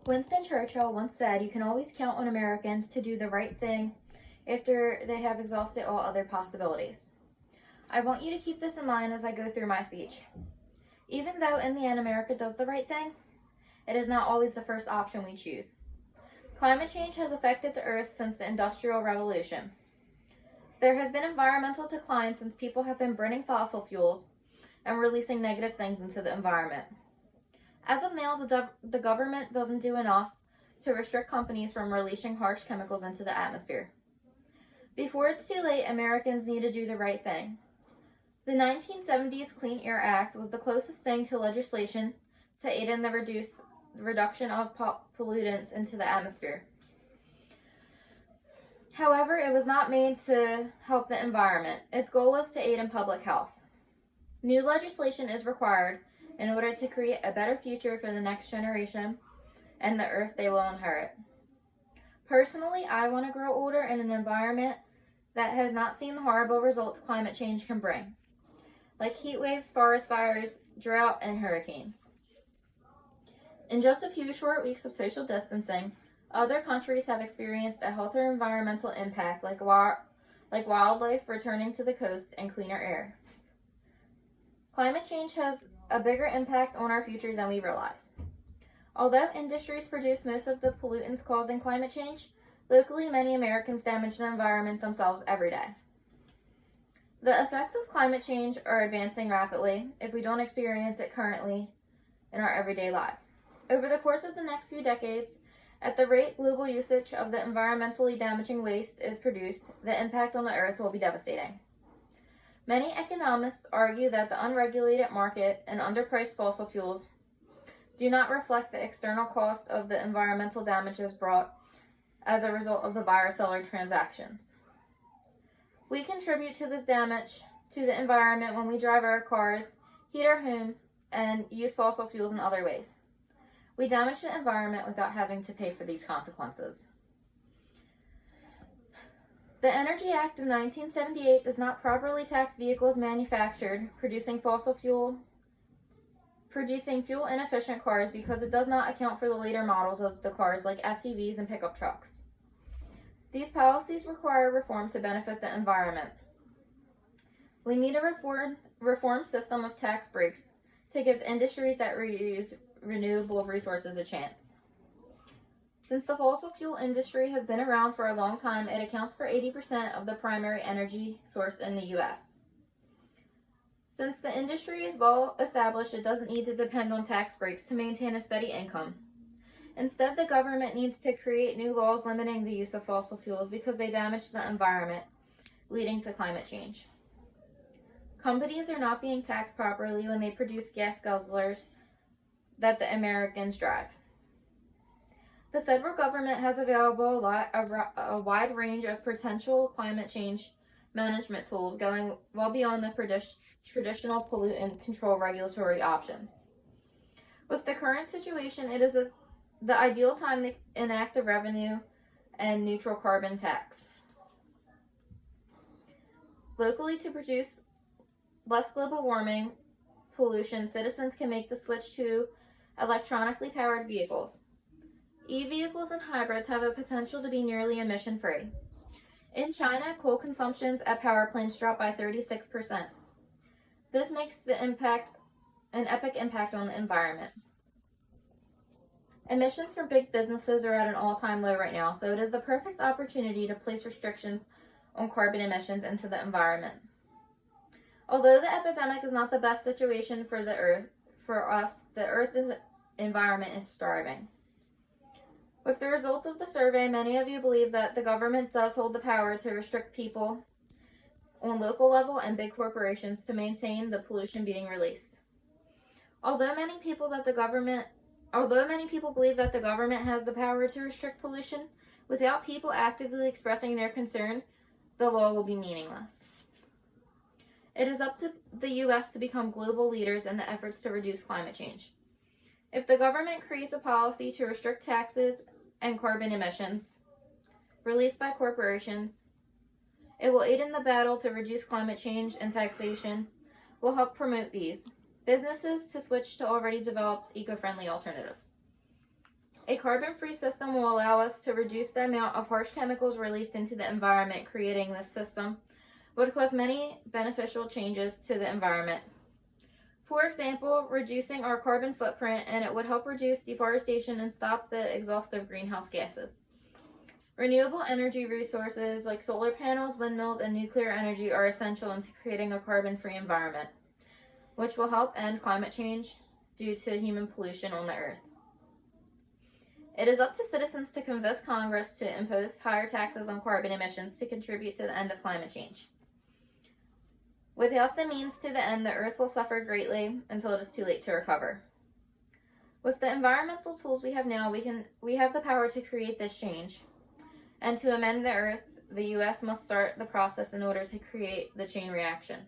Winston Churchill once said, "You can always count on Americans to do the right thing after they have exhausted all other possibilities." I want you to keep this in mind as I go through my speech. Even though in the end America does the right thing, it is not always the first option we choose. Climate change has affected the Earth since the Industrial Revolution. There has been environmental decline since people have been burning fossil fuels and releasing negative things into the environment. As of now, the government doesn't do enough to restrict companies from releasing harsh chemicals into the atmosphere. Before it's too late, Americans need to do the right thing. The 1970s Clean Air Act was the closest thing to legislation to aid in the reduction of pollutants into the atmosphere. However, it was not made to help the environment. Its goal was to aid in public health. New legislation is required in order to create a better future for the next generation and the earth they will inherit. Personally, I want to grow older in an environment that has not seen the horrible results climate change can bring, like heat waves, forest fires, drought, and hurricanes. In just a few short weeks of social distancing, other countries have experienced a healthier environmental impact, like wildlife returning to the coast and cleaner air. Climate change has a bigger impact on our future than we realize. Although industries produce most of the pollutants causing climate change, locally many Americans damage the environment themselves every day. The effects of climate change are advancing rapidly if we don't experience it currently in our everyday lives. Over the course of the next few decades, at the rate global usage of the environmentally damaging waste is produced, the impact on the earth will be devastating. Many economists argue that the unregulated market and underpriced fossil fuels do not reflect the external cost of the environmental damages brought as a result of the buyer-seller transactions. We contribute to this damage to the environment when we drive our cars, heat our homes, and use fossil fuels in other ways. We damage the environment without having to pay for these consequences. The Energy Act of 1978 does not properly tax vehicles manufactured producing fuel-inefficient cars because it does not account for the later models of the cars like SUVs and pickup trucks. These policies require reform to benefit the environment. We need a reform system of tax breaks to give industries that reuse renewable resources a chance. Since the fossil fuel industry has been around for a long time, it accounts for 80% of the primary energy source in the U.S. Since the industry is well established, it doesn't need to depend on tax breaks to maintain a steady income. Instead, the government needs to create new laws limiting the use of fossil fuels because they damage the environment, leading to climate change. Companies are not being taxed properly when they produce gas guzzlers that the Americans drive. The federal government has available a wide range of potential climate change management tools going well beyond the traditional pollutant control regulatory options. With the current situation, it is the ideal time to enact a revenue and neutral carbon tax. Locally, to produce less global warming pollution, citizens can make the switch to electronically powered vehicles. E-vehicles and hybrids have a potential to be nearly emission-free. In China, coal consumptions at power plants dropped by 36%. This makes an epic impact on the environment. Emissions from big businesses are at an all-time low right now, so it is the perfect opportunity to place restrictions on carbon emissions into the environment. Although the epidemic is not the best situation for the Earth, for us, the Earth's environment is thriving. With the results of the survey, many of you believe that the government does hold the power to restrict people on local level and big corporations to maintain the pollution being released. Although many people believe that the government has the power to restrict pollution, without people actively expressing their concern, the law will be meaningless. It is up to the U.S. to become global leaders in the efforts to reduce climate change. If the government creates a policy to restrict taxes and carbon emissions released by corporations, it will aid in the battle to reduce climate change, and taxation will help promote these businesses to switch to already developed eco-friendly alternatives. A carbon-free system will allow us to reduce the amount of harsh chemicals released into the environment. Creating this system would cause many beneficial changes to the environment. For example, reducing our carbon footprint, and it would help reduce deforestation and stop the exhaust of greenhouse gases. Renewable energy resources like solar panels, windmills, and nuclear energy are essential into creating a carbon-free environment, which will help end climate change due to human pollution on the earth. It is up to citizens to convince Congress to impose higher taxes on carbon emissions to contribute to the end of climate change. Without the means to the end, the earth will suffer greatly until it is too late to recover. With the environmental tools we have now, we have the power to create this change. And to amend the earth, the U.S. must start the process in order to create the chain reaction.